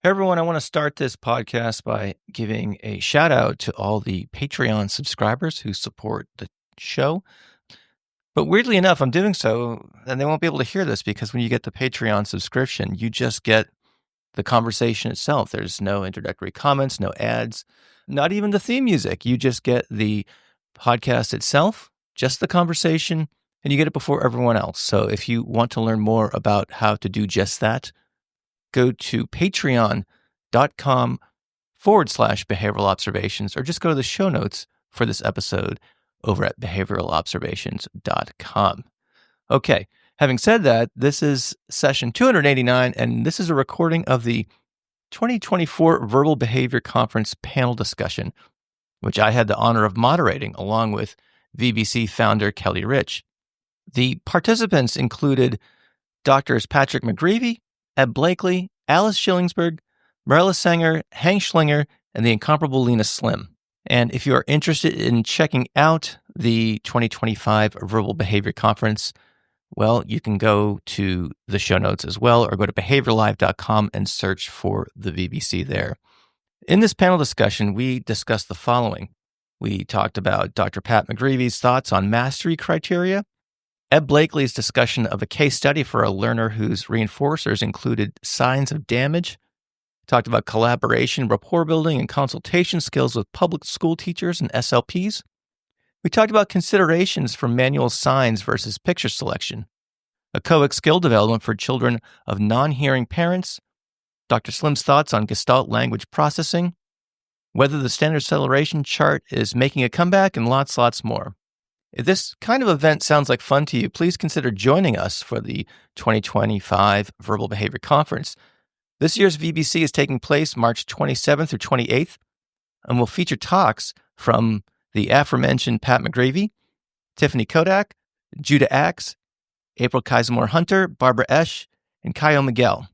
Everyone, I want to start this podcast by giving a shout out to all the Patreon subscribers who support the show. But weirdly enough, I'm doing so, and they won't be able to hear this because when you get the Patreon subscription, you just get the conversation itself. There's no introductory comments, no ads, not even the theme music. You just get the podcast itself, just the conversation, and you get it before everyone else. So if you want to learn more about how to do just that, go to patreon.com/behavioral observations, or just go to the show notes for this episode over at behavioralobservations.com. Okay, having said that, this is session 289, and this is a recording of the 2024 Verbal Behavior Conference panel discussion, which I had the honor of moderating along with VBC founder Kelly Rich. The participants included Drs. Patrick McGreevy, Ed Blakely, Alice Schillingsberg, Marilla Sanger, Hank Schlinger, and the incomparable Lena Slim. And if you are interested in checking out the 2025 Verbal Behavior Conference, well, you can go to the show notes as well, or go to behavioralive.com and search for the VBC there. In this panel discussion, we discussed the following. We talked about Dr. Pat McGreevy's thoughts on mastery criteria, Ed Blakely's discussion of a case study for a learner whose reinforcers included signs of damage, talked about collaboration, rapport building, and consultation skills with public school teachers and SLPs. We talked about considerations for manual signs versus picture selection, echoic skill development for children of non-hearing parents, Dr. Slim's thoughts on Gestalt language processing, whether the standard acceleration chart is making a comeback, and lots more. If this kind of event sounds like fun to you, please consider joining us for the 2025 Verbal Behavior Conference. This year's VBC is taking place March 27th through 28th, and will feature talks from the aforementioned Pat McGreevy, Tiffany Kodak, Judah Axe, April Kaisermore-Hunter, Barbara Esch, and Kyle Miguel.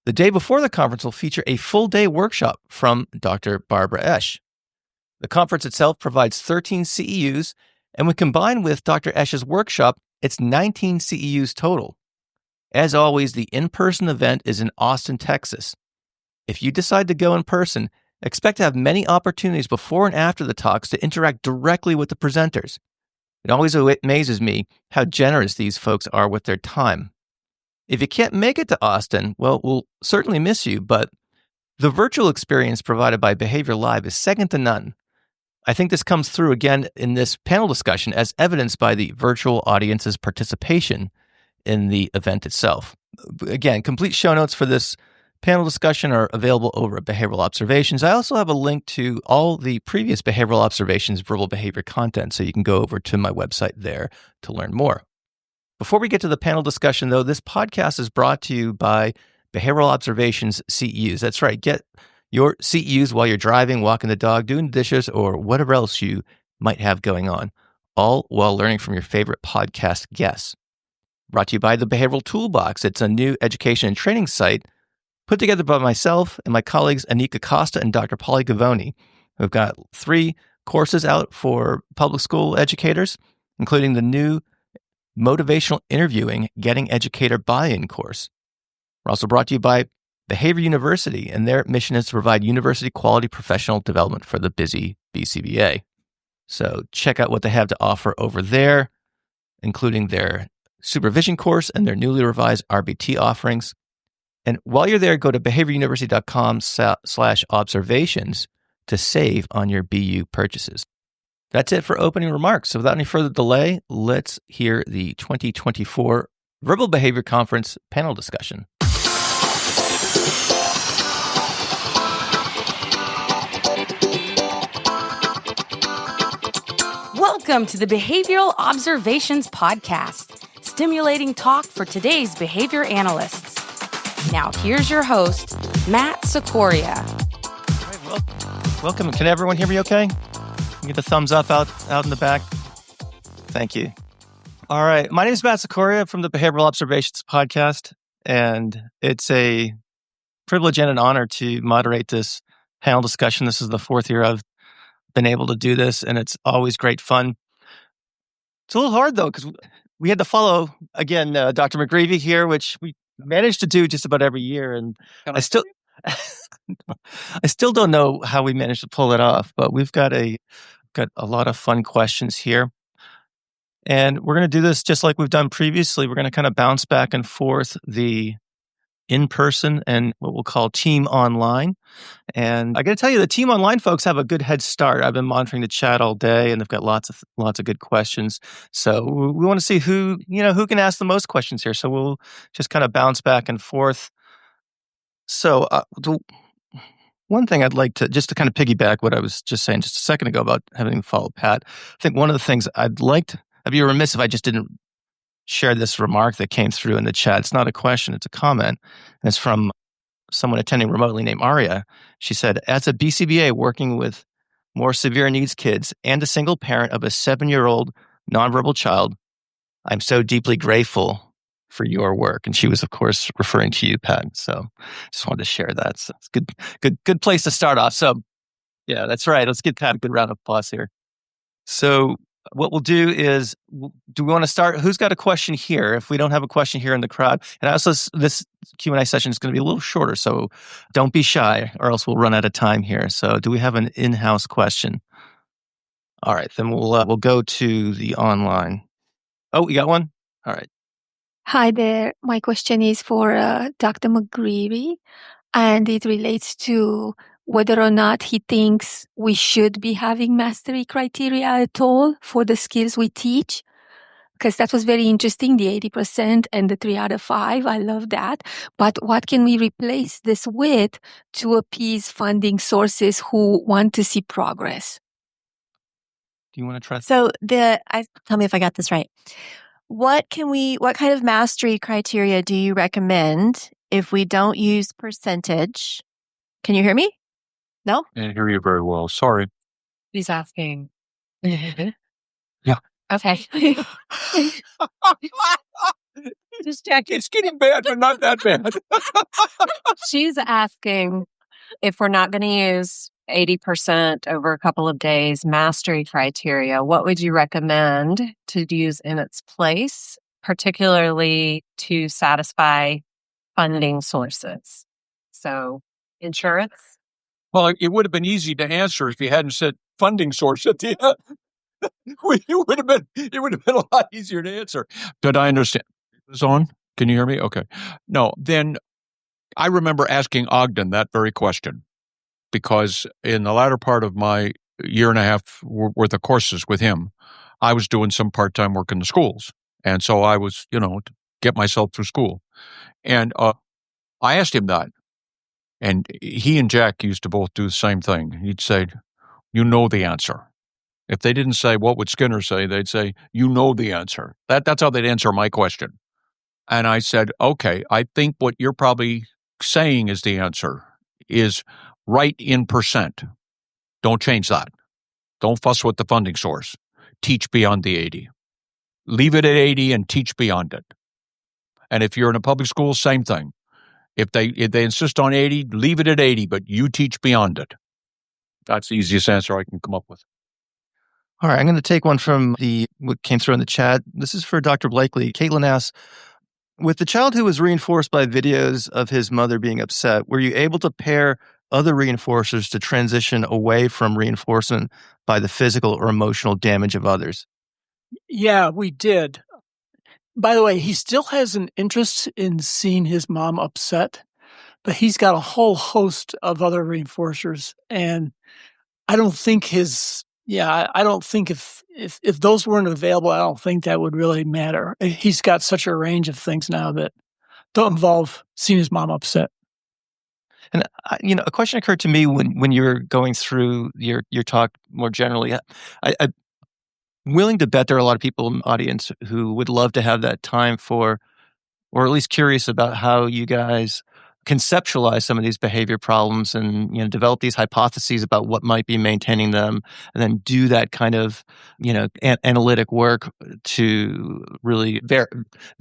The day before the conference will feature a full-day workshop from Dr. Barbara Esch. The conference itself provides 13 CEUs, and when combined with Dr. Esch's workshop, it's 19 CEUs total. As always, the in-person event is in Austin, Texas. If you decide to go in person, expect to have many opportunities before and after the talks to interact directly with the presenters. It always amazes me how generous these folks are with their time. If you can't make it to Austin, well, we'll certainly miss you, but the virtual experience provided by Behavior Live is second to none. I think this comes through again in this panel discussion as evidenced by the virtual audience's participation in the event itself. Again, complete show notes for this panel discussion are available over at Behavioral Observations. I also have a link to all the previous Behavioral Observations verbal behavior content, so you can go over to my website there to learn more. Before we get to the panel discussion, though, this podcast is brought to you by Behavioral Observations CEUs. That's right. Get your CEUs while you're driving, walking the dog, doing the dishes, or whatever else you might have going on, all while learning from your favorite podcast guests. Brought to you by the Behavioral Toolbox. It's a new education and training site put together by myself and my colleagues Anika Costa and Dr. Polly Gavoni. We've got 3 courses out for public school educators, including the new Motivational Interviewing Getting Educator Buy-In course. We're also brought to you by Behavior University, and their mission is to provide university quality professional development for the busy BCBA. So check out what they have to offer over there, including their supervision course and their newly revised RBT offerings. And while you're there, go to behavioruniversity.com/observations to save on your BU purchases. That's it for opening remarks. So without any further delay, let's hear the 2024 Verbal Behavior Conference panel discussion. Welcome to the Behavioral Observations Podcast, stimulating talk for today's behavior analysts. Now, here's your host, Matt Sicoria. All right, welcome. Can everyone hear me okay? Get the thumbs up out in the back. Thank you. All right. My name is Matt Sicoria from the Behavioral Observations Podcast, and it's a privilege and an honor to moderate this panel discussion. This is the 4th year I've been able to do this, and it's always great fun. It's a little hard, though, because we had to follow, again, Dr. McGreevy here, which we managed to do just about every year. And I still don't know how we managed to pull it off, but we've got a lot of fun questions here. And we're going to do this just like we've done previously. We're going to kind of bounce back and forth the in-person and what we'll call team online. And I got to tell you, the team online folks have a good head start. I've been monitoring the chat all day, and they've got lots of good questions. So we want to see who can ask the most questions here. So we'll just kind of bounce back and forth. So the one thing I'd like to just to kind of piggyback what I was just saying just a second ago about having to follow Pat. I think one of the things I'd be remiss if I just didn't share this remark that came through in the chat. It's not a question, it's a comment. And it's from someone attending remotely named Aria. She said, as a BCBA working with more severe needs kids and a single parent of a 7-year-old nonverbal child, I'm so deeply grateful for your work. And she was, of course, referring to you, Pat. So just wanted to share that. So it's good place to start off. So yeah, that's right. Let's give Pat a good round of applause here. So what we'll do is, do we want to start? Who's got a question here? If we don't have a question here in the crowd, and also this Q&A session is going to be a little shorter, so don't be shy, or else we'll run out of time here. So, do we have an in-house question? All right, then we'll go to the online. Oh, you got one? All right. Hi there. My question is for Dr. McGreevy, and it relates to whether or not he thinks we should be having mastery criteria at all for the skills we teach. Because that was very interesting, the 80% and the 3 out of 5. I love that. But what can we replace this with to appease funding sources who want to see progress? Do you want to try? So tell me if I got this right. What kind of mastery criteria do you recommend if we don't use percentage? Can you hear me? No? I can't hear you very well. Sorry. He's asking. Yeah. Okay. Just checking. It's getting bad, but not that bad. She's asking if we're not going to use 80% over a couple of days mastery criteria, what would you recommend to use in its place, particularly to satisfy funding sources? So insurance? Well, it would have been easy to answer if you hadn't said funding source at the end. It would have been a lot easier to answer. Did I understand? Is on? Can you hear me? Okay. No, then I remember asking Ogden that very question, because in the latter part of my 1.5 years worth of courses with him, I was doing some part-time work in the schools. And so I was, to get myself through school. And I asked him that. And he and Jack used to both do the same thing. He'd say, you know the answer. If they didn't say, what would Skinner say? They'd say, you know the answer. That's how they'd answer my question. And I said, okay, I think what you're probably saying is the answer is write in percent. Don't change that. Don't fuss with the funding source. Teach beyond the 80. Leave it at 80 and teach beyond it. And if you're in a public school, same thing. If they insist on 80, leave it at 80, but you teach beyond it. That's the easiest answer I can come up with. All right, I'm going to take one from what came through in the chat. This is for Dr. Blakely. Caitlin asks, with the child who was reinforced by videos of his mother being upset, were you able to pair other reinforcers to transition away from reinforcement by the physical or emotional damage of others? Yeah, we did. By the way, he still has an interest in seeing his mom upset, but he's got a whole host of other reinforcers. And I don't think if those weren't available, I don't think that would really matter. He's got such a range of things now that don't involve seeing his mom upset. And a question occurred to me when you were going through your talk more generally. I'm willing to bet there are a lot of people in the audience who would love to have that time for, or at least curious about how you guys conceptualize some of these behavior problems and develop these hypotheses about what might be maintaining them, and then do that kind of analytic work to really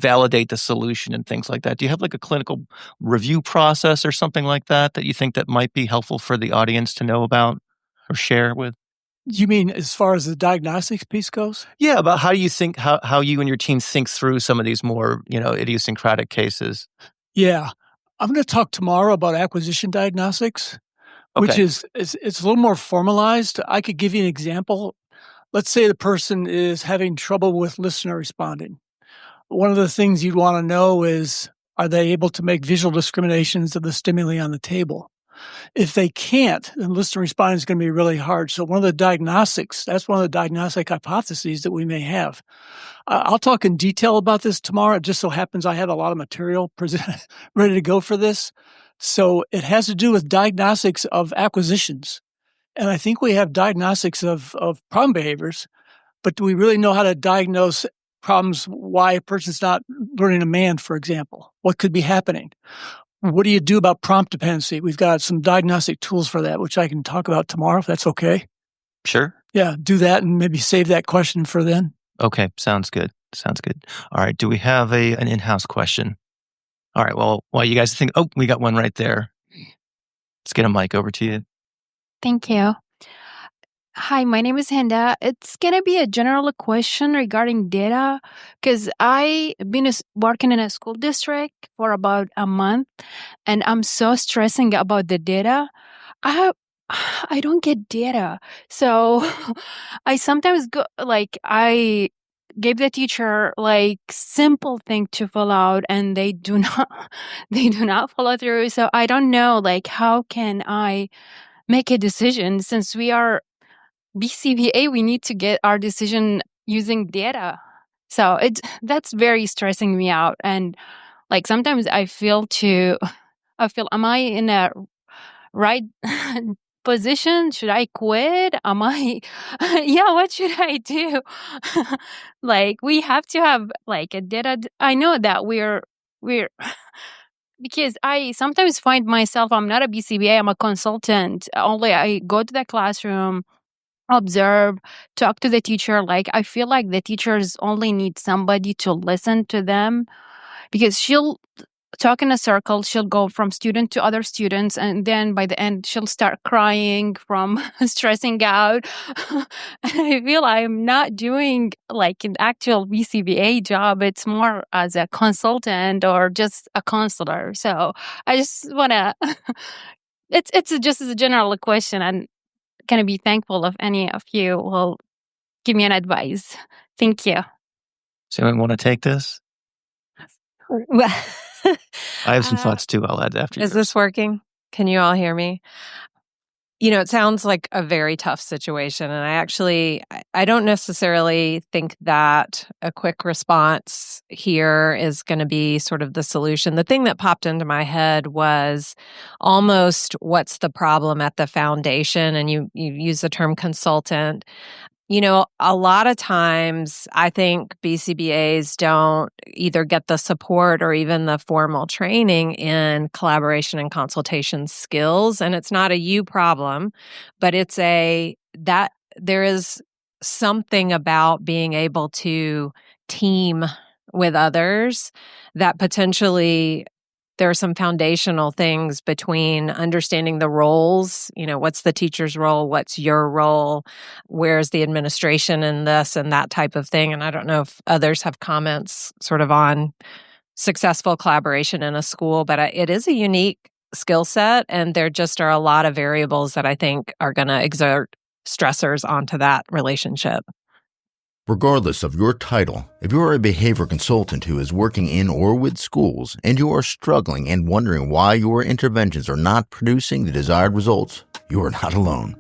validate the solution and things like that. Do you have like a clinical review process or something like that you think that might be helpful for the audience to know about or share with? You mean as far as the diagnostics piece goes? Yeah, about how you think, how you and your team think through some of these more idiosyncratic cases. Yeah. I'm going to talk tomorrow about acquisition diagnostics, which Okay. is it's a little more formalized. I could give you an example. Let's say the person is having trouble with listener responding. One of the things you'd want to know is, are they able to make visual discriminations of the stimuli on the table? If they can't, then listener responding is going to be really hard. So one of the diagnostics, that's one of the diagnostic hypotheses that we may have. I'll talk in detail about this tomorrow. It just so happens I have a lot of material ready to go for this. So it has to do with diagnostics of acquisitions. And I think we have diagnostics of problem behaviors, but do we really know how to diagnose problems, why a person's not learning a man, for example? What could be happening? What do you do about prompt dependency? We've got some diagnostic tools for that, which I can talk about tomorrow, if that's okay. Sure. Yeah, do that and maybe save that question for then. Okay. Sounds good. All right. Do we have an in-house question? All right. Well, while you guys think, we got one right there. Let's get a mic over to you. Thank you. Hi, my name is Hinda. It's going to be a general question regarding data because I've been working in a school district for about a month and I'm so stressing about the data. I don't get data. So I sometimes I gave the teacher simple thing to fill out and they do not follow through. So I don't know, how can I make a decision since we are BCBA, we need to get our decision using data. So that's very stressing me out. And sometimes I feel, am I in a right position? Should I quit? What should I do? We have to have a data. I know that we're because I sometimes find myself, I'm not a BCBA, I'm a consultant. Only I go to the classroom, observe, talk to the teacher. I feel like the teachers only need somebody to listen to them because she'll talk in a circle. She'll go from student to other students. And then by the end, she'll start crying from stressing out. And I feel I'm not doing an actual BCBA job. It's more as a consultant or just a counselor. So I just want to, it's just as a general question. And going to be thankful if any of you will give me an advice. Thank you. Does anyone want to take this? Well, I have some thoughts too. I'll add after. Is this working? Can you all hear me? It sounds like a very tough situation. And I don't necessarily think that a quick response here is going to be sort of the solution. The thing that popped into my head was almost what's the problem at the foundation? And you use the term consultant. A lot of times I think BCBAs don't either get the support or even the formal training in collaboration and consultation skills. And it's not a you problem, but it's that there is something about being able to team with others that potentially there are some foundational things between understanding the roles, what's the teacher's role, what's your role, where's the administration in this and that type of thing. And I don't know if others have comments sort of on successful collaboration in a school, but it is a unique skill set. And there just are a lot of variables that I think are going to exert stressors onto that relationship. Regardless of your title, if you are a behavior consultant who is working in or with schools and you are struggling and wondering why your interventions are not producing the desired results, you are not alone.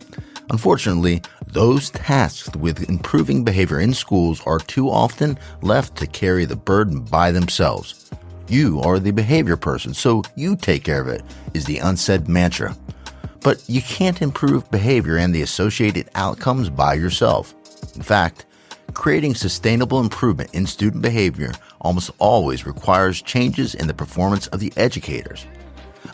Unfortunately, those tasked with improving behavior in schools are too often left to carry the burden by themselves. You are the behavior person, so you take care of it, is the unsaid mantra. But you can't improve behavior and the associated outcomes by yourself. In fact, creating sustainable improvement in student behavior almost always requires changes in the performance of the educators.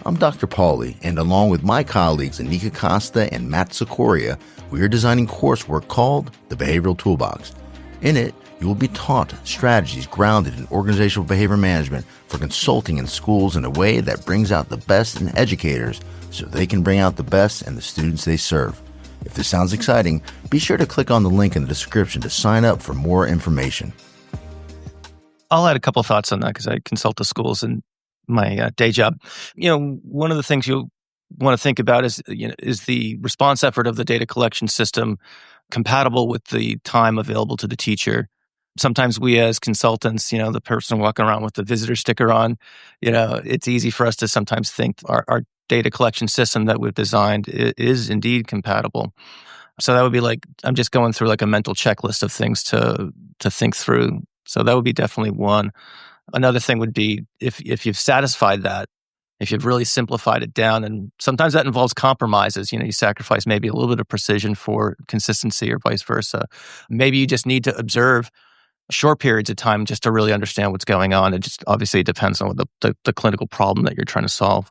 I'm Dr. Pauly, and along with my colleagues Anika Costa and Matt Sikoria, we are designing coursework called the Behavioral Toolbox. In it, you will be taught strategies grounded in organizational behavior management for consulting in schools in a way that brings out the best in educators so they can bring out the best in the students they serve. If this sounds exciting, be sure to click on the link in the description to sign up for more information. I'll add a couple of thoughts on that because I consult the schools, and my day job. One of the things you'll want to think about is the response effort of the data collection system compatible with the time available to the teacher. Sometimes we as consultants, the person walking around with the visitor sticker on, it's easy for us to sometimes think our data collection system that we've designed is indeed compatible. So that would be like, I'm just going through like a mental checklist of things to think through. So that would be definitely one. Another thing would be if you've satisfied that, if you've really simplified it down, and sometimes that involves compromises, you sacrifice maybe a little bit of precision for consistency or vice versa. Maybe you just need to observe short periods of time just to really understand what's going on. It just obviously depends on the clinical problem that you're trying to solve.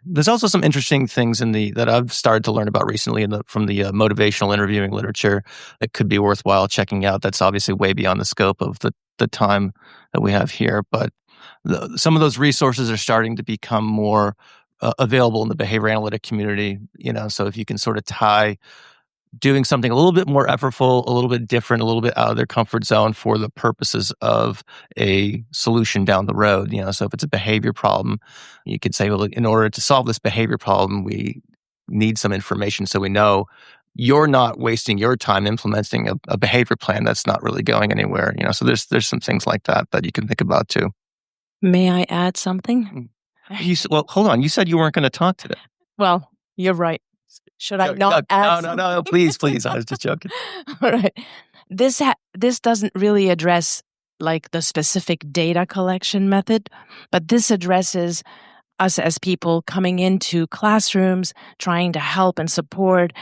There's also some interesting things that I've started to learn about recently from the motivational interviewing literature that could be worthwhile checking out. That's obviously way beyond the scope of the time that we have here, but some of those resources are starting to become more available in the behavior analytic community. So if you can sort of tie doing something a little bit more effortful, a little bit different, a little bit out of their comfort zone for the purposes of a solution down the road. So if it's a behavior problem, you could say, well, in order to solve this behavior problem, we need some information so we know you're not wasting your time implementing a behavior plan that's not really going anywhere. So there's some things like that you can think about too. May I add something? Well, hold on. You said you weren't going to talk today. Well, you're right. Should I not add? No, please. I was just joking. All right. This doesn't really address like the specific data collection method, but this addresses us as people coming into classrooms, trying to help and support.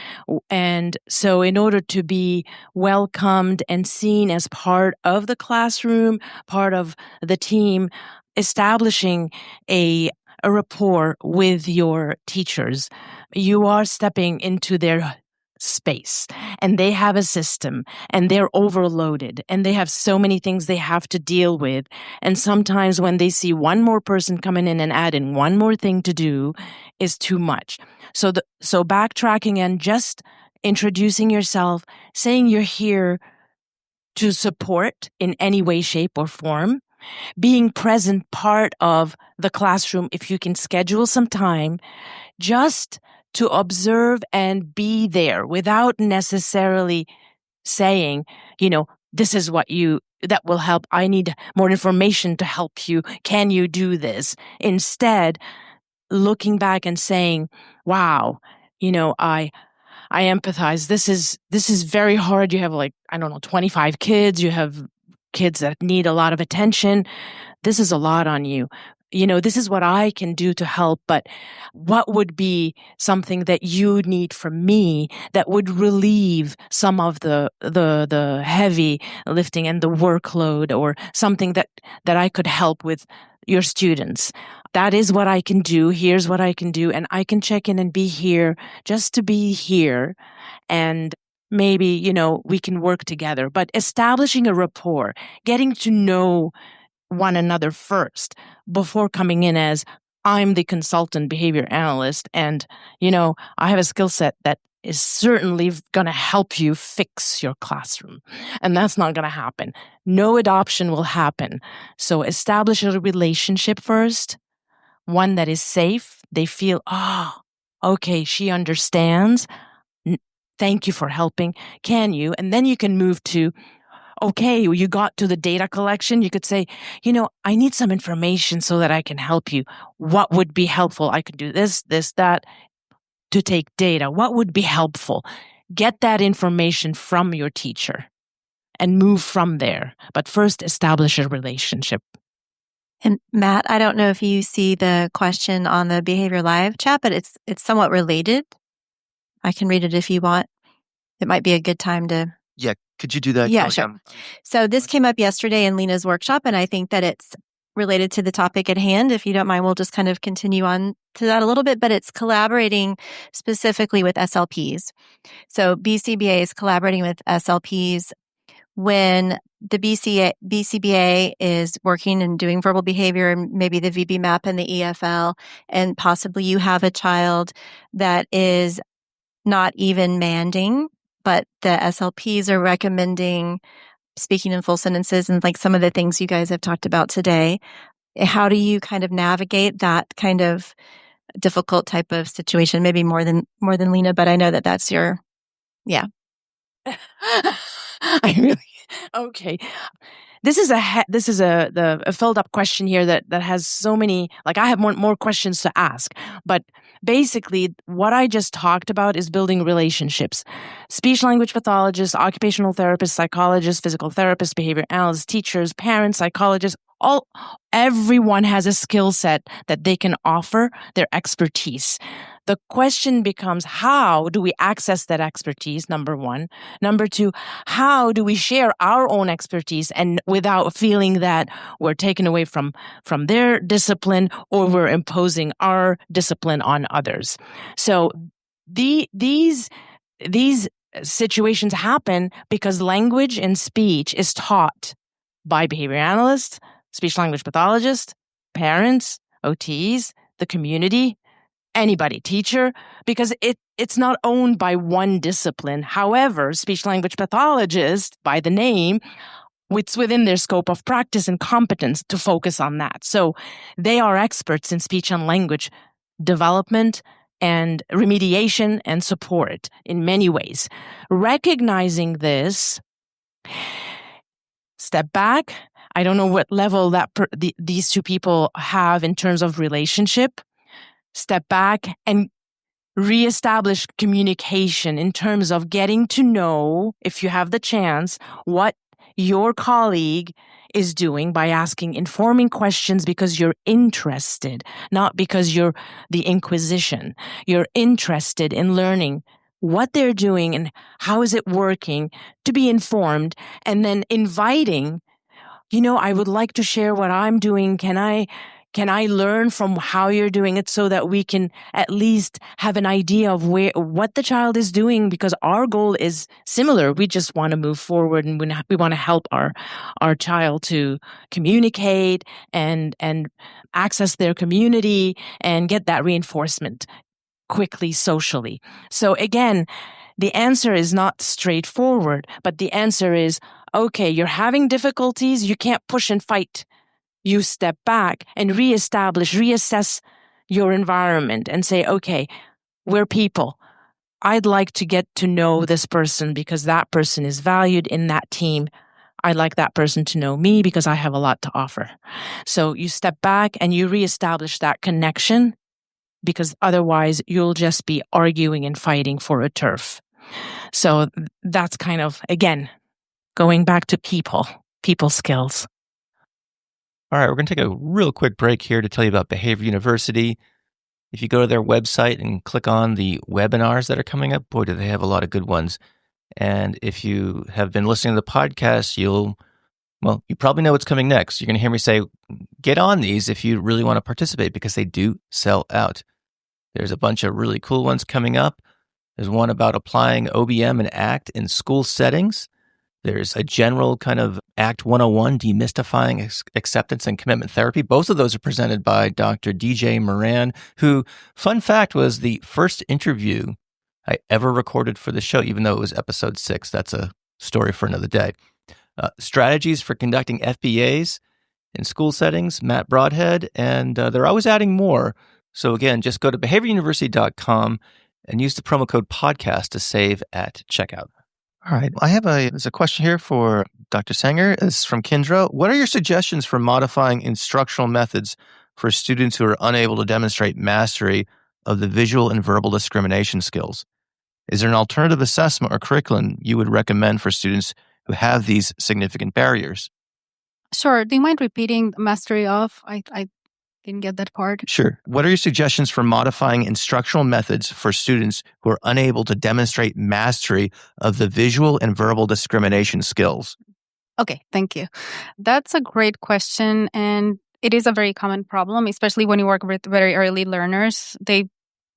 And so in order to be welcomed and seen as part of the classroom, part of the team, establishing a rapport with your teachers, you are stepping into their space and they have a system and they're overloaded and they have so many things they have to deal with. And sometimes when they see one more person coming in and adding one more thing to do is too much. So backtracking and just introducing yourself, saying you're here to support in any way, shape, or form, being present part of the classroom if you can schedule some time just to observe and be there without necessarily saying, this is that will help. I need more information to help you. Can you do this? Instead, looking back and saying, wow, I empathize. This is very hard. You have 25 kids. You have kids that need a lot of attention. This is a lot on you. This is what I can do to help, but what would be something that you need from me that would relieve some of the heavy lifting and the workload, or something that I could help with your students? That is what I can do. Here's what I can do. And I can check in and be here just to be here. And maybe, we can work together, but establishing a rapport, getting to know one another first before coming in as I'm the consultant behavior analyst and, I have a skill set that is certainly going to help you fix your classroom. And that's not going to happen. No adoption will happen. So establish a relationship first, one that is safe. They feel, okay, she understands. Thank you for helping. Can you? And then you can move to, okay, you got to the data collection. You could say, I need some information so that I can help you. What would be helpful? I could do this, that to take data. What would be helpful? Get that information from your teacher and move from there. But first, establish a relationship. And Matt, I don't know if you see the question on the Behavior Live chat, but it's somewhat related. I can read it if you want. It might be a good time to... Yeah, could you do that? Yeah, sure. So this came up yesterday in Lena's workshop, and I think that it's related to the topic at hand. If you don't mind, we'll just kind of continue on to that a little bit, but it's collaborating specifically with SLPs. So BCBA is collaborating with SLPs when the BCBA is working and doing verbal behavior and maybe the VB-MAP and the EFL, and possibly you have a child that is not even manding, but the SLPs are recommending speaking in full sentences and like some of the things you guys have talked about today. How do you kind of navigate that kind of difficult type of situation? Maybe more than Lena, but I know that that's your, yeah. I really okay. This is a filled up question here that has so many. Like I have more questions to ask, but basically, what I just talked about is building relationships. Speech language pathologists, occupational therapists, psychologists, physical therapists, behavior analysts, teachers, parents, psychologists. Everyone has a skill set that they can offer their expertise. The question becomes, how do we access that expertise? Number one. Number two, how do we share our own expertise and without feeling that we're taken away from their discipline or we're imposing our discipline on others? So these situations happen because language and speech is taught by behavior analysts, speech language pathologists, parents, OTs, the community, anybody, teacher, because it's not owned by one discipline. However, speech language pathologists, by the name, it's within their scope of practice and competence to focus on that. So they are experts in speech and language development and remediation and support in many ways. Recognizing this, step back. I don't know what level that these two people have in terms of relationship. Step back and reestablish communication in terms of getting to know, if you have the chance, what your colleague is doing by asking informing questions because you're interested, not because you're the inquisition. You're interested in learning what they're doing and how is it working, to be informed, and then inviting, I would like to share what I'm doing. Can I learn from how you're doing it so that we can at least have an idea of what the child is doing? Because our goal is similar. We just want to move forward and we want to help our child to communicate and access their community and get that reinforcement quickly socially. So again, the answer is not straightforward, but the answer is, okay, you're having difficulties. You can't push and fight. You step back and reassess your environment and say, okay, we're people. I'd like to get to know this person because that person is valued in that team. I'd like that person to know me because I have a lot to offer. So you step back and you reestablish that connection, because otherwise you'll just be arguing and fighting for a turf. So that's kind of, again, going back to people skills. All right, we're going to take a real quick break here to tell you about Behavior University. If you go to their website and click on the webinars that are coming up, boy, do they have a lot of good ones. And if you have been listening to the podcast, you probably know what's coming next. You're going to hear me say, get on these if you really want to participate, because they do sell out. There's a bunch of really cool ones coming up. There's one about applying OBM and ACT in school settings. There's a general kind of ACT 101, demystifying acceptance and commitment therapy. Both of those are presented by Dr. DJ Moran, who, fun fact, was the first interview I ever recorded for the show, even though it was episode 6. That's a story for another day. Strategies for conducting FBAs in school settings, Matt Broadhead, and they're always adding more. So again, just go to behavioruniversity.com and use the promo code podcast to save at checkout. All right. There's a question here for Dr. Sanger. It's from Kendra. What are your suggestions for modifying instructional methods for students who are unable to demonstrate mastery of the visual and verbal discrimination skills? Is there an alternative assessment or curriculum you would recommend for students who have these significant barriers? Sure. Do you mind repeating mastery of? I didn't get that part. Sure. What are your suggestions for modifying instructional methods for students who are unable to demonstrate mastery of the visual and verbal discrimination skills? Okay, thank you. That's a great question. And it is a very common problem, especially when you work with very early learners. They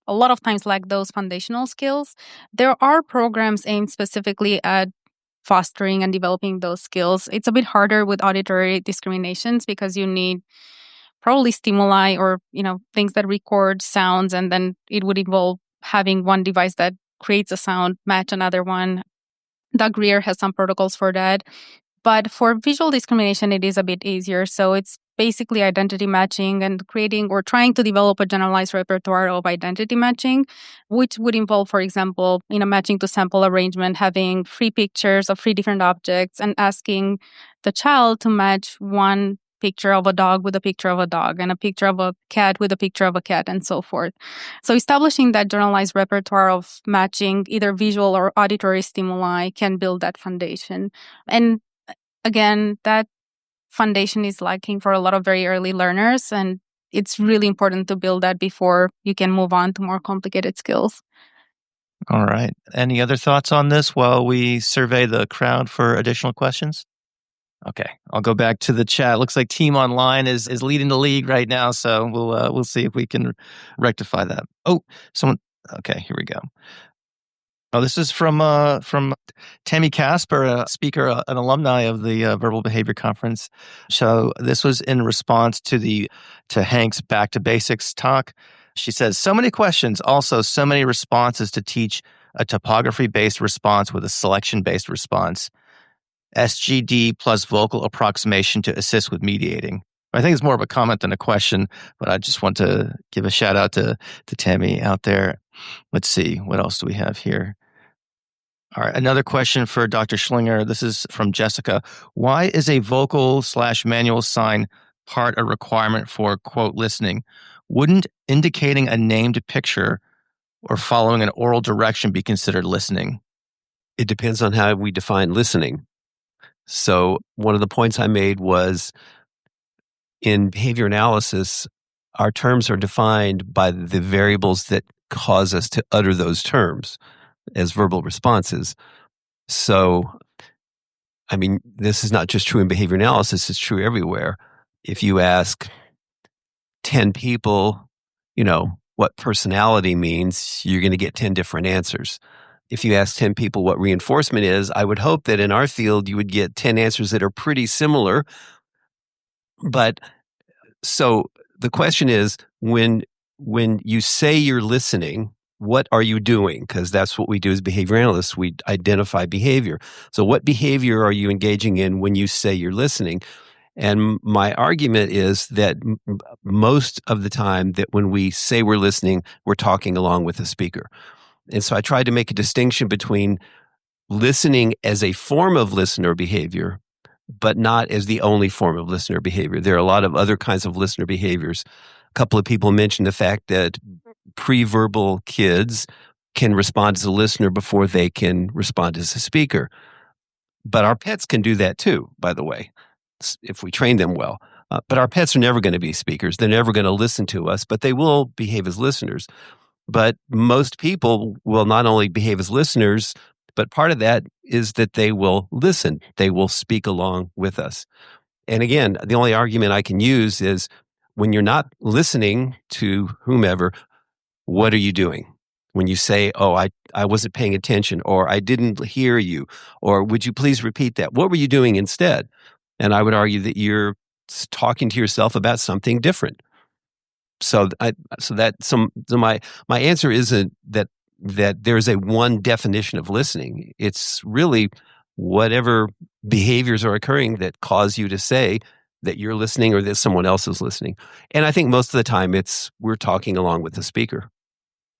a lot of times lack those foundational skills. There are programs aimed specifically at fostering and developing those skills. It's a bit harder with auditory discriminations because you need probably stimuli or, things that record sounds, and then it would involve having one device that creates a sound match another one. Doug Greer has some protocols for that. But for visual discrimination, it is a bit easier. So it's basically identity matching and creating or trying to develop a generalized repertoire of identity matching, which would involve, for example, in a matching to sample arrangement, having 3 pictures of 3 different objects and asking the child to match one picture of a dog with a picture of a dog and a picture of a cat with a picture of a cat and so forth. So establishing that generalized repertoire of matching either visual or auditory stimuli can build that foundation. And again, that foundation is lacking for a lot of very early learners, and it's really important to build that before you can move on to more complicated skills. All right. Any other thoughts on this while we survey the crowd for additional questions? Okay, I'll go back to the chat. Looks like Team Online is leading the league right now, so we'll see if we can rectify that. Oh, someone. Okay, here we go. Oh, this is from Tammy Casper, a speaker, an alumni of the Verbal Behavior Conference. So this was in response to Hank's Back to Basics talk. She says, so many questions, also so many responses to teach a topography-based response with a selection-based response. SGD plus vocal approximation to assist with mediating. I think it's more of a comment than a question, but I just want to give a shout out to Tammy out there. Let's see, what else do we have here? All right, another question for Dr. Schlinger. This is from Jessica. Why is a vocal/manual sign part a requirement for, quote, listening? Wouldn't indicating a named picture or following an oral direction be considered listening? It depends on how we define listening. So one of the points I made was in behavior analysis, our terms are defined by the variables that cause us to utter those terms as verbal responses. So, I mean, this is not just true in behavior analysis, it's true everywhere. If you ask 10 people, what personality means, you're going to get 10 different answers. If you ask 10 people what reinforcement is, I would hope that in our field you would get 10 answers that are pretty similar. But so the question is, when you say you're listening, what are you doing? Because that's what we do as behavior analysts. We identify behavior. So what behavior are you engaging in when you say you're listening? And my argument is that most of the time that when we say we're listening, we're talking along with the speaker. And so I tried to make a distinction between listening as a form of listener behavior, but not as the only form of listener behavior. There are a lot of other kinds of listener behaviors. A couple of people mentioned the fact that pre-verbal kids can respond as a listener before they can respond as a speaker. But our pets can do that too, by the way, if we train them well. But our pets are never going to be speakers. They're never going to listen to us, but they will behave as listeners. But most people will not only behave as listeners, but part of that is that they will listen. They will speak along with us. And again, the only argument I can use is when you're not listening to whomever, what are you doing? When you say, oh, I wasn't paying attention, or I didn't hear you, or would you please repeat that? What were you doing instead? And I would argue that you're talking to yourself about something different. So my answer isn't that there's a one definition of listening. It's really whatever behaviors are occurring that cause you to say that you're listening or that someone else is listening. And I think most of the time we're talking along with the speaker.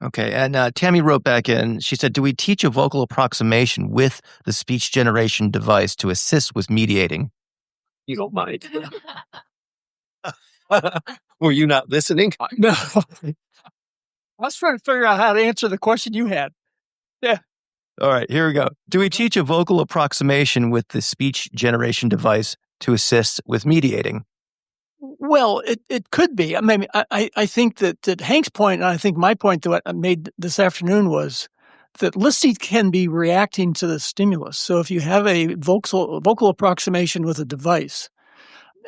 Okay, and Tammy wrote back in, she said, do we teach a vocal approximation with the speech generation device to assist with mediating? You don't mind. Were you not listening? No. I was trying to figure out how to answer the question you had. Yeah. All right, here we go. Do we teach a vocal approximation with the speech generation device to assist with mediating? Well, it could be. I mean, I think that Hank's point, and I think my point that I made this afternoon was that listening can be reacting to the stimulus. So if you have a vocal approximation with a device,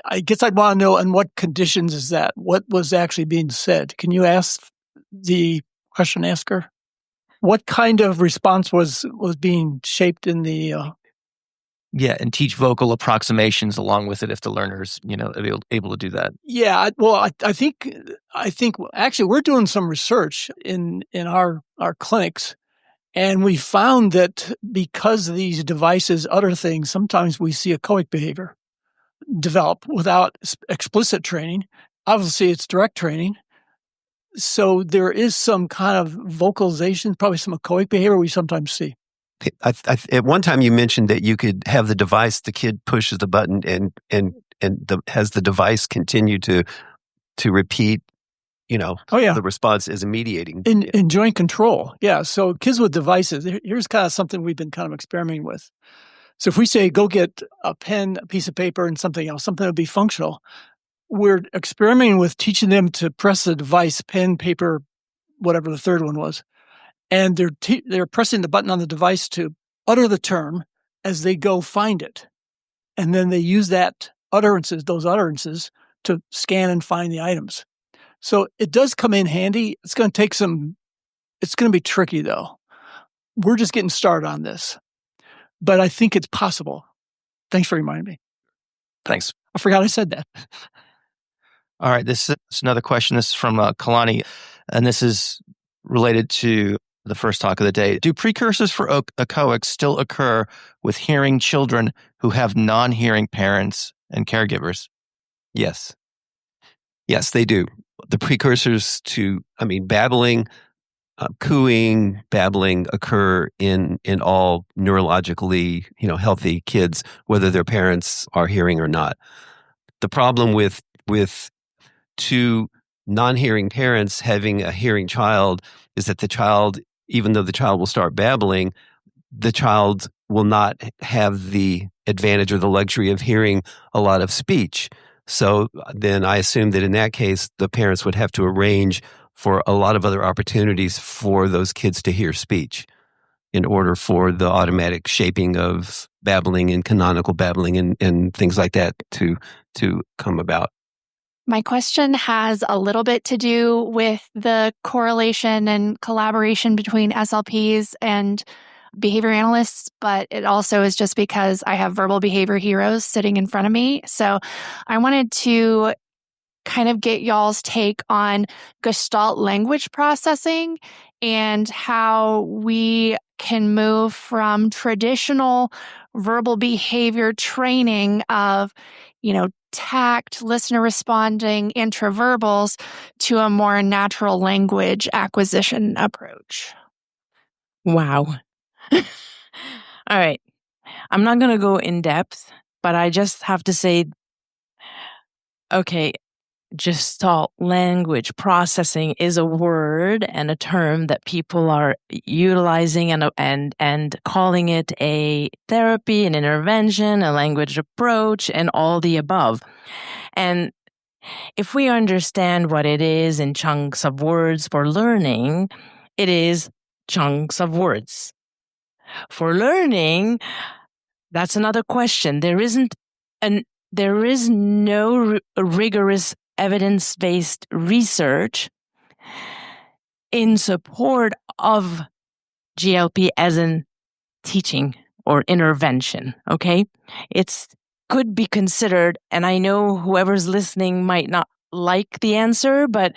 I guess I'd want to know in what conditions is that? What was actually being said? Can you ask the question asker? What kind of response was being shaped in the... Yeah, and teach vocal approximations along with it if the learner's, able to do that. Yeah, well, I think actually we're doing some research in our clinics, And we found that because these devices utter things, sometimes we see echoic behavior develop without explicit training. Obviously, it's direct training. So there is some kind of vocalization, probably some echoic behavior we sometimes see. At one time, you mentioned that you could have the device, the kid pushes the button has the device continue to repeat, the response is mediating. In joint control. Yeah. So kids with devices, here's kind of something we've been kind of experimenting with. So if we say, go get a pen, a piece of paper, and something else, something that would be functional, we're experimenting with teaching them to press the device, pen, paper, whatever the third one was. And they're pressing the button on the device to utter the term as they go find it. And then they use those utterances to scan and find the items. So it does come in handy. It's going to be tricky though. We're just getting started on this, but I think it's possible. Thanks for reminding me. Thanks. I forgot I said that. All right. This is another question. This is from Kalani, and this is related to the first talk of the day. Do precursors for echoics still occur with hearing children who have non-hearing parents and caregivers? Yes. Yes, they do. The precursors to, babbling, cooing, babbling occur in all neurologically, healthy kids, whether their parents are hearing or not. The problem with two non-hearing parents having a hearing child is that the child, even though the child will start babbling, the child will not have the advantage or the luxury of hearing a lot of speech. So then I assume that in that case, the parents would have to arrange for a lot of other opportunities for those kids to hear speech in order for the automatic shaping of babbling and canonical babbling and things like that to come about. My question has a little bit to do with the correlation and collaboration between SLPs and behavior analysts, but it also is just because I have verbal behavior heroes sitting in front of me. So I wanted to kind of get y'all's take on Gestalt language processing and how we can move from traditional verbal behavior training of, tact, listener responding, intraverbals to a more natural language acquisition approach. Wow. All right. I'm not going to go in depth, but I just have to say, okay, Gestalt language processing is a word and a term that people are utilizing and calling it a therapy, an intervention, a language approach, and all the above. And if we understand what it is in chunks of words for learning, it is chunks of words. For learning, that's another question. There is no rigorous evidence-based research in support of GLP as in teaching or intervention, okay? It could be considered, and I know whoever's listening might not like the answer, but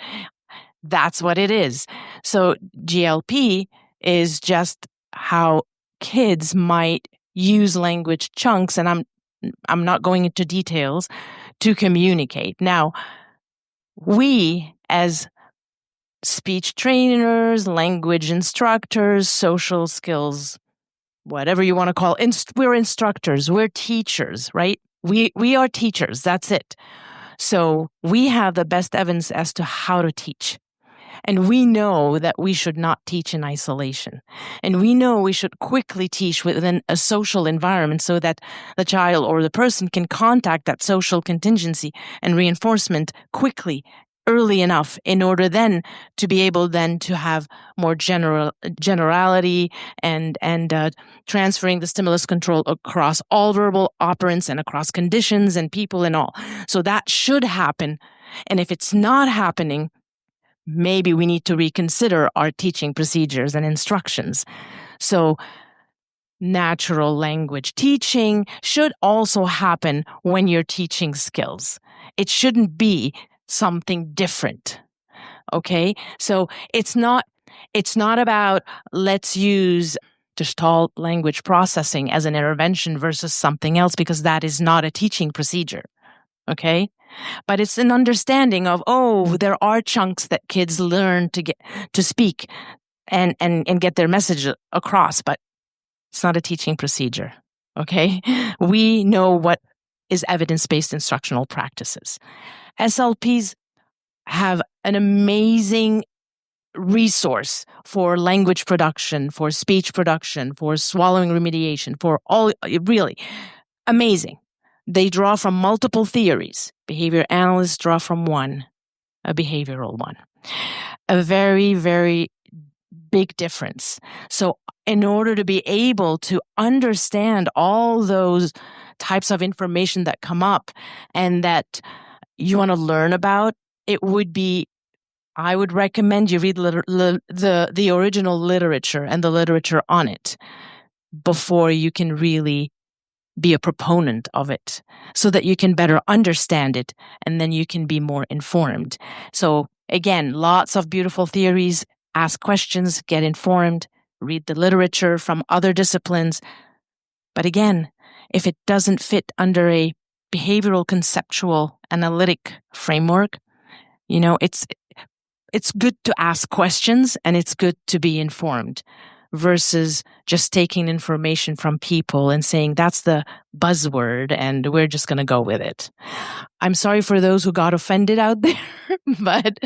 that's what it is. So GLP is just how kids might use language chunks, and I'm not going into details, to communicate. Now, we as speech trainers, language instructors, social skills, whatever you want to call it, we're instructors, we're teachers, right? We are teachers, that's it. So we have the best evidence as to how to teach. And we know that we should not teach in isolation. And we know we should quickly teach within a social environment so that the child or the person can contact that social contingency and reinforcement quickly, early enough, in order then to be able then to have more generality and transferring the stimulus control across all verbal operants and across conditions and people and all. So that should happen. And if it's not happening, maybe we need to reconsider our teaching procedures and instructions. So natural language teaching should also happen when you're teaching skills. It shouldn't be something different. Okay? So it's not It's not about let's use Gestalt language processing as an intervention versus something else, because that is not a teaching procedure. Okay? But it's an understanding of, there are chunks that kids learn to speak and get their message across, but it's not a teaching procedure. Okay? We know what is evidence-based instructional practices. SLPs have an amazing resource for language production, for speech production, for swallowing remediation, for all, really amazing. They draw from multiple theories. Behavior analysts draw from one, a behavioral one. A very, very big difference. So in order to be able to understand all those types of information that come up and that you want to learn about, I would recommend you read the original literature and the literature on it before you can really be a proponent of it, so that you can better understand it and then you can be more informed. So again, lots of beautiful theories, ask questions, get informed, read the literature from other disciplines. But again, if it doesn't fit under a behavioral conceptual analytic framework, it's good to ask questions and it's good to be informed versus just taking information from people and saying that's the buzzword and we're just going to go with it. I'm sorry for those who got offended out there, but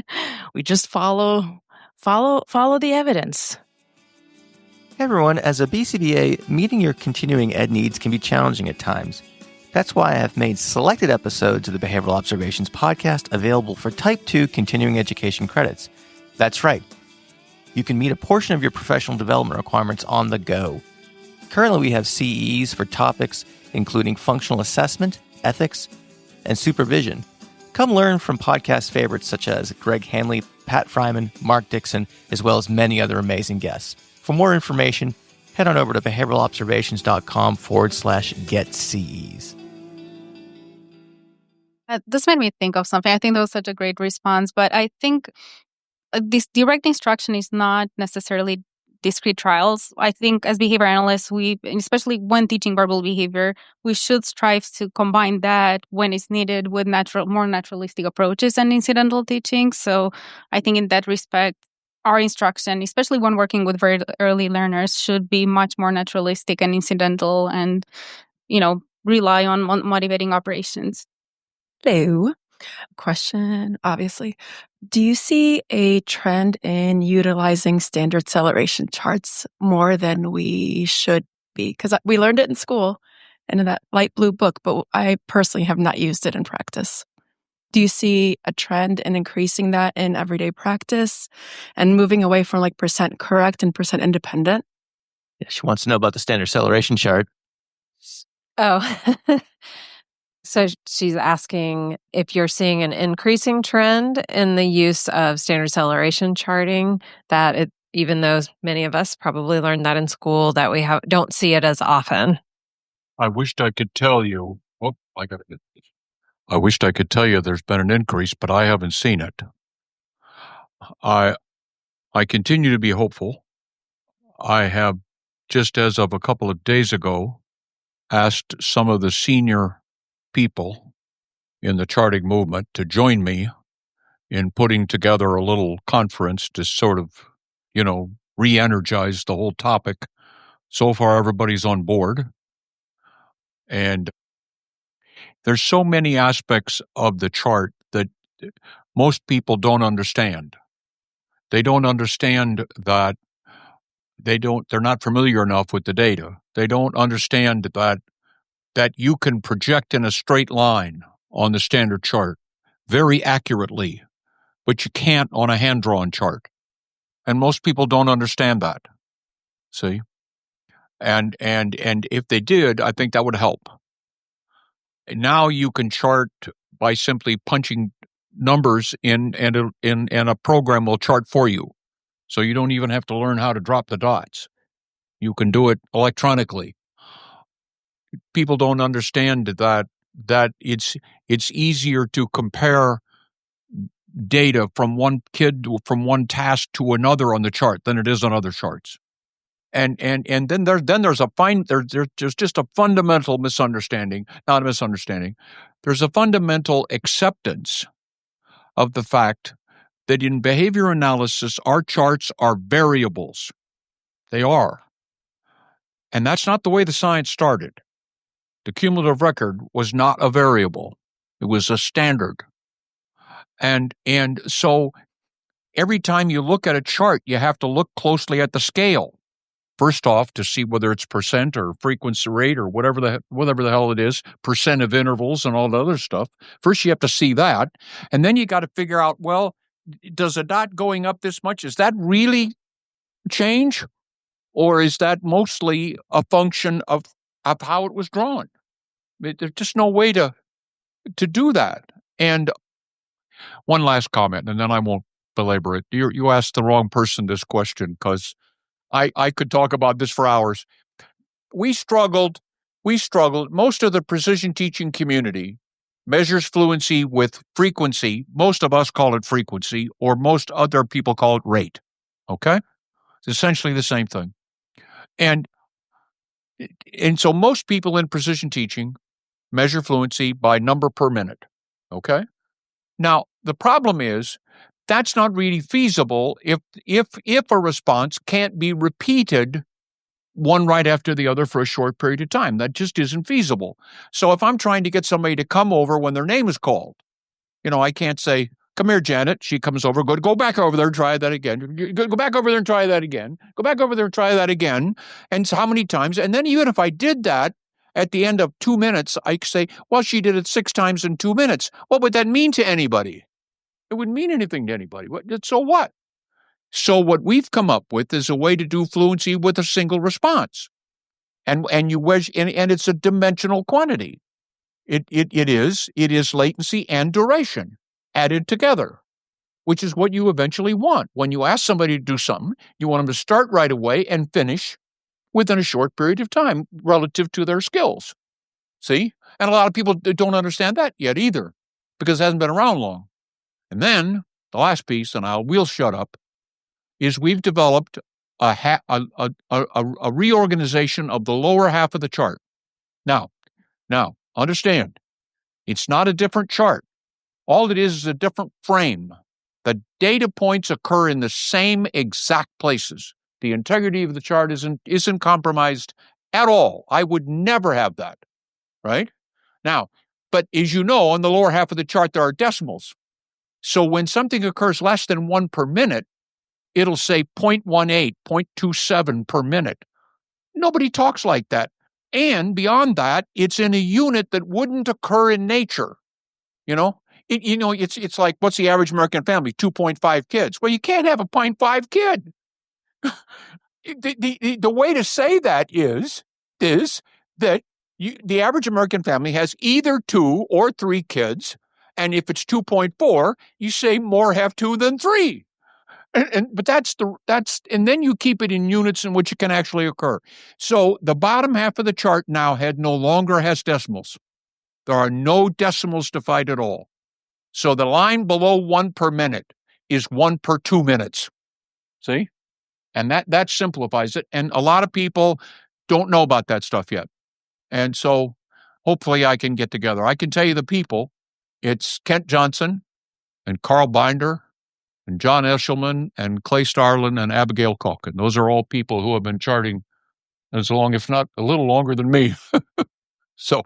we just follow the evidence. Hey everyone, as a BCBA, meeting your continuing ed needs can be challenging at times. That's why I have made selected episodes of the Behavioral Observations podcast available for Type 2 continuing education credits. That's right. You can meet a portion of your professional development requirements on the go. Currently, we have CEs for topics including functional assessment, ethics, and supervision. Come learn from podcast favorites such as Greg Hanley, Pat Fryman, Mark Dixon, as well as many other amazing guests. For more information, head on over to behavioralobservations.com/getCEs. This made me think of something. I think that was such a great response, but I think this direct instruction is not necessarily discrete trials. I think as behavior analysts, especially when teaching verbal behavior, we should strive to combine that when it's needed with more naturalistic approaches and incidental teaching. So I think in that respect, our instruction, especially when working with very early learners, should be much more naturalistic and incidental and, rely on motivating operations. Hello. Question, obviously. Do you see a trend in utilizing standard acceleration charts more than we should be? Because we learned it in school and in that light blue book, but I personally have not used it in practice. Do you see a trend in increasing that in everyday practice and moving away from like percent correct and percent independent? Yeah, she wants to know about the standard acceleration chart. Oh, so she's asking if you're seeing an increasing trend in the use of standard acceleration charting, even though many of us probably learned that in school, that we don't see it as often. I wished I could tell you. I wished I could tell you there's been an increase, but I haven't seen it. I continue to be hopeful. I have, just as of a couple of days ago, asked some of the senior people in the charting movement to join me in putting together a little conference to sort of, re-energize the whole topic. So far, everybody's on board. And there's so many aspects of the chart that most people don't understand. They don't understand that they're not familiar enough with the data. They don't understand that you can project in a straight line on the standard chart very accurately, but you can't on a hand-drawn chart. And most people don't understand that. See? And if they did, I think that would help. Now you can chart by simply punching numbers in, and a program will chart for you. So you don't even have to learn how to drop the dots. You can do it electronically. People don't understand that it's easier to compare data from one kid, from one task to another on the chart than it is on other charts. And then there's just a fundamental misunderstanding, not a misunderstanding. There's a fundamental acceptance of the fact that in behavior analysis, our charts are variables. They are. And that's not the way the science started. The cumulative record was not a variable. It was a standard. And so every time you look at a chart, you have to look closely at the scale. First off, to see whether it's percent or frequency rate or whatever the hell it is, percent of intervals and all the other stuff. First, you have to see that. And then you got to figure out, well, does a dot going up this much, is that really change? Or is that mostly a function of how it was drawn? There's just no way to do that. And one last comment, and then I won't belabor it. You asked the wrong person this question, because I could talk about this for hours. We struggled. Most of the precision teaching community measures fluency with frequency. Most of us call it frequency, or most other people call it rate. Okay? It's essentially the same thing. And so most people in precision teaching measure fluency by number per minute. Okay? Now, the problem is that's not really feasible if a response can't be repeated one right after the other for a short period of time. That just isn't feasible. So if I'm trying to get somebody to come over when their name is called, I can't say, "Come here, Janet." She comes over, go back over there and try that again. Go back over there and try that again. Go back over there and try that again. And so how many times? And then even if I did that, at the end of 2 minutes, I say, well, she did it 6 times in 2 minutes. What would that mean to anybody? It wouldn't mean anything to anybody. So what? So what we've come up with is a way to do fluency with a single response. And it's a dimensional quantity. It is latency and duration added together, which is what you eventually want. When you ask somebody to do something, you want them to start right away and finish within a short period of time relative to their skills. See? And a lot of people don't understand that yet either, because it hasn't been around long. And then the last piece, and we'll shut up, is we've developed a reorganization of the lower half of the chart. Now, understand, it's not a different chart. All it is a different frame. The data points occur in the same exact places. The integrity of the chart isn't compromised at all. I would never have that, right? Now, but as you know, on the lower half of the chart, there are decimals. So when something occurs less than 1 per minute, it'll say 0.18, 0.27 per minute. Nobody talks like that. And beyond that, it's in a unit that wouldn't occur in nature. It's like, what's the average American family? 2.5 kids. Well, you can't have a 0.5 kid. The way to say that is that the average American family has either 2 or 3 kids, and if it's 2.4, you say more have 2 than 3. But and then you keep it in units in which it can actually occur. So the bottom half of the chart now no longer has decimals. There are no decimals defined at all. So the line below 1 per minute is 1 per 2 minutes. See? And that simplifies it. And a lot of people don't know about that stuff yet. And so hopefully I can get together. I can tell you the people. It's Kent Johnson and Carl Binder and John Eshelman and Clay Starlin and Abigail Calkin. Those are all people who have been charting as long, if not a little longer than me. So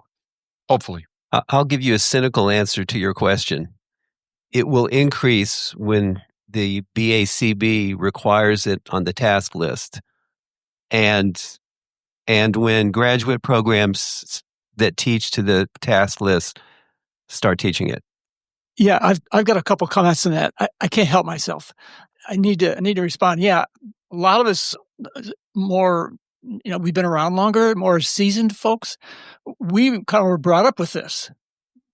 hopefully. I'll give you a cynical answer to your question. It will increase when the BACB requires it on the task list, and when graduate programs that teach to the task list start teaching it. Yeah, I've got a couple comments on that. I can't help myself. I need to respond. Yeah, a lot of us more, we've been around longer, more seasoned folks. We kind of were brought up with this.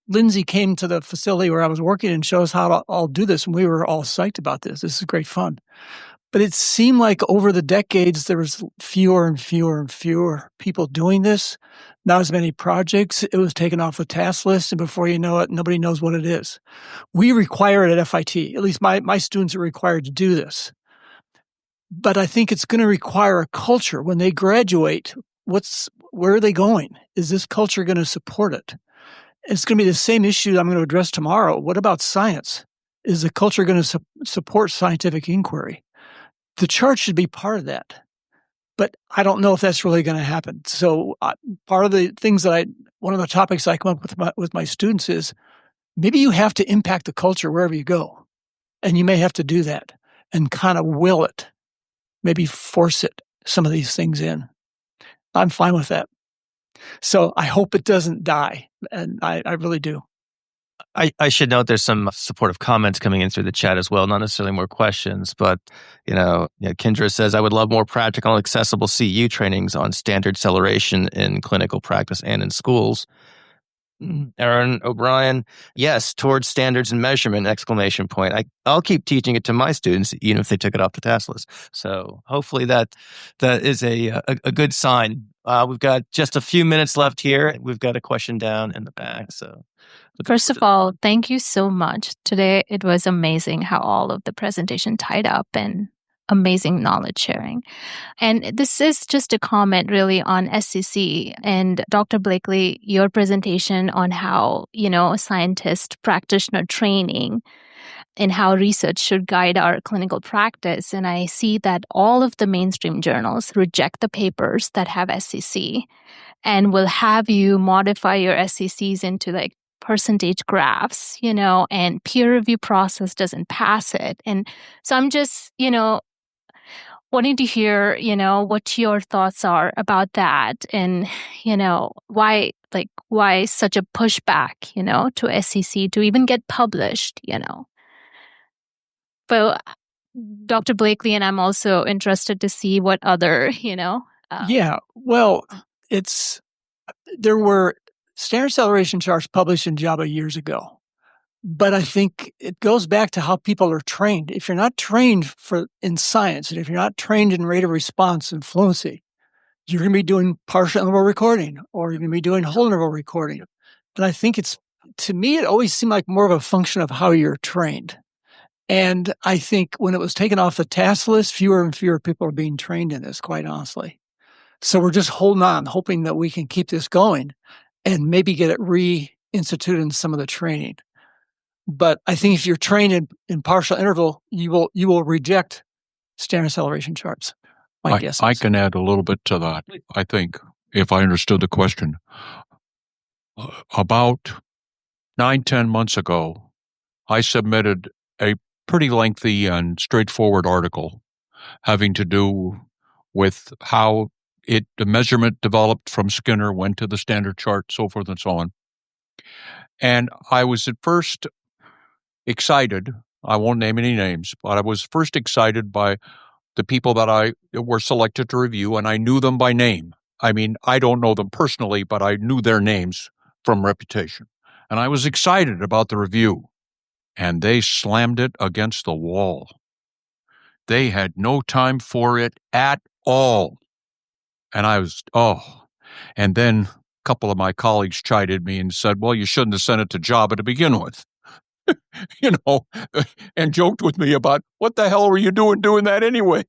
Lindsay came to the facility where I was working and showed us how to all do this, and we were all psyched about this. This is great fun. But it seemed like over the decades, there was fewer and fewer and fewer people doing this. Not as many projects. It was taken off the task list, and before you know it, nobody knows what it is. We require it at FIT. At least my students are required to do this. But I think it's going to require a culture when they graduate. Where are they going? Is this culture going to support it? It's going to be the same issue I'm going to address tomorrow. What about science? Is the culture going to support scientific inquiry? The chart should be part of that. But I don't know if that's really going to happen. So part of the things that one of the topics I come up with my students is maybe you have to impact the culture wherever you go. And you may have to do that and kind of will it. Maybe force it, some of these things in. I'm fine with that. So I hope it doesn't die. And I really do. I should note there's some supportive comments coming in through the chat as well, not necessarily more questions, but, Kendra says, I would love more practical and accessible CU trainings on standard acceleration in clinical practice and in schools. Aaron O'Brien, yes, towards standards and measurement, ! I'll keep teaching it to my students, even if they took it off the task list. So hopefully that is a good sign. We've got just a few minutes left here. We've got a question down in the back. So first of all, thank you so much. Today, it was amazing how all of the presentation tied up and amazing knowledge sharing. And this is just a comment really on SCC. And Dr. Blakely, your presentation on how, scientist practitioner training and how research should guide our clinical practice. And I see that all of the mainstream journals reject the papers that have SCC and will have you modify your SCCs into percentage graphs, and peer review process doesn't pass it. And so I'm just, wanting to hear, what your thoughts are about that and, why such a pushback, to SCC to even get published, But Dr. Blakely and I'm also interested to see what other, Yeah, well, there were standard acceleration charts published in JABA years ago. But I think it goes back to how people are trained. If you're not trained in science, and if you're not trained in rate of response and fluency, you're going to be doing partial interval recording, or you're going to be doing whole interval recording. And I think to me, it always seemed like more of a function of how you're trained. And I think when it was taken off the task list, fewer and fewer people are being trained in this, quite honestly. So we're just holding on, hoping that we can keep this going and maybe get it reinstituted in some of the training. But I think if you're trained in partial interval, you will reject standard acceleration charts. My guess. I can add a little bit to that. I think, if I understood the question, about 9-10 months ago, I submitted a pretty lengthy and straightforward article having to do with how the measurement developed from Skinner, went to the standard chart, so forth and so on. And I was at first excited. I won't name any names, but I was first excited by the people that were selected to review, and I knew them by name. I mean, I don't know them personally, but I knew their names from reputation. And I was excited about the review, and they slammed it against the wall. They had no time for it at all. And I was, And then a couple of my colleagues chided me and said, well, you shouldn't have sent it to JABA to begin with. And joked with me about what the hell were you doing that anyway,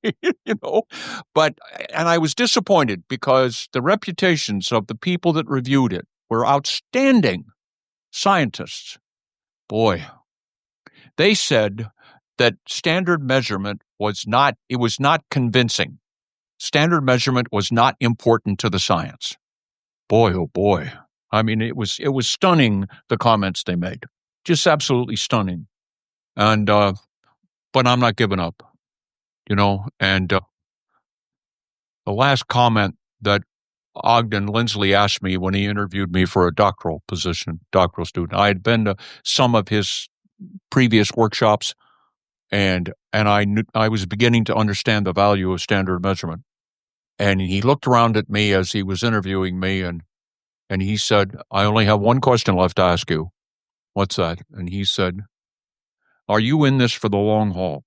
But I was disappointed because the reputations of the people that reviewed it were outstanding scientists. Boy, they said that standard measurement was not convincing. Standard measurement was not important to the science. Boy, oh boy. I mean, it was stunning, the comments they made. Just absolutely stunning. And, but I'm not giving up, and the last comment that Ogden Lindsley asked me when he interviewed me for a doctoral student, I had been to some of his previous workshops and I was beginning to understand the value of standard measurement. And he looked around at me as he was interviewing me and he said, I only have one question left to ask you. What's that? And he said, are you in this for the long haul?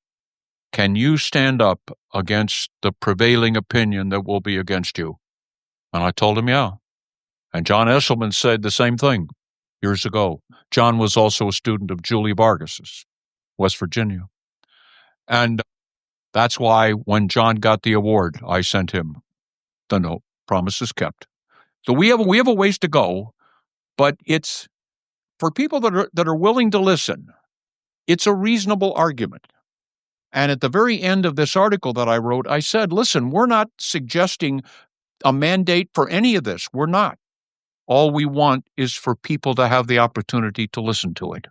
can you stand up against the prevailing opinion that will be against you? And I told him, yeah. And John Esselman said the same thing years ago. John was also a student of Julie Vargas's, West Virginia. And that's why when John got the award, I sent him the note. Promise is kept. So we have a ways to go, but it's for people that are willing to listen. It's a reasonable argument. And at the very end of this article that I wrote, I said, listen, we're not suggesting a mandate for any of this. We're not. All we want is for people to have the opportunity to listen to it.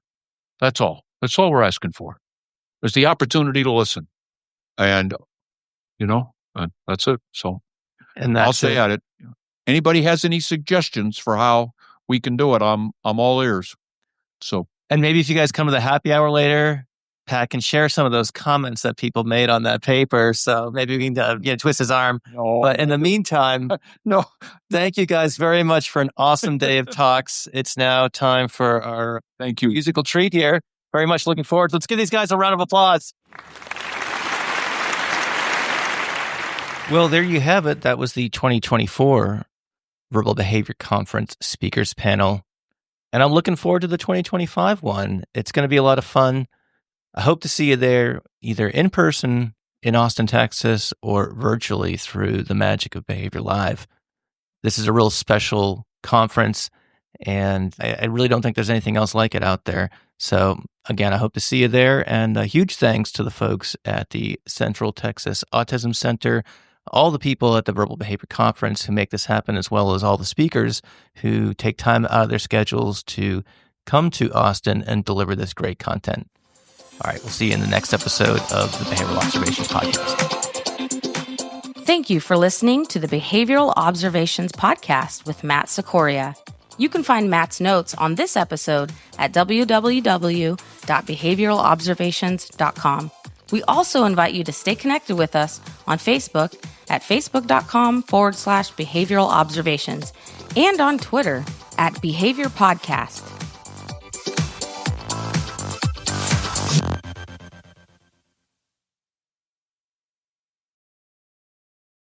That's all. That's all we're asking for, is the opportunity to listen. And, that's it. So I'll say at it. Anybody has any suggestions for how we can do it, I'm all ears. So, and maybe if you guys come to the happy hour later, Pat can share some of those comments that people made on that paper. So maybe we can twist his arm. No. But in the meantime, thank you guys very much for an awesome day of talks. It's now time for our musical treat here. Very much looking forward. Let's give these guys a round of applause. Well, there you have it. That was the 2024 Verbal Behavior Conference Speakers Panel. And I'm looking forward to the 2025 one. It's going to be a lot of fun. I hope to see you there, either in person in Austin, Texas, or virtually through the magic of Behavior Live. This is a real special conference, and I really don't think there's anything else like it out there. So again, I hope to see you there. And a huge thanks to the folks at the Central Texas Autism Center, all the people at the Verbal Behavior Conference who make this happen, as well as all the speakers who take time out of their schedules to come to Austin and deliver this great content. All right, we'll see you in the next episode of the Behavioral Observations Podcast. Thank you for listening to the Behavioral Observations Podcast with Matt Sicoria. You can find Matt's notes on this episode at www.behavioralobservations.com. We also invite you to stay connected with us on Facebook at facebook.com/behavioral observations and on Twitter at Behavior Podcast.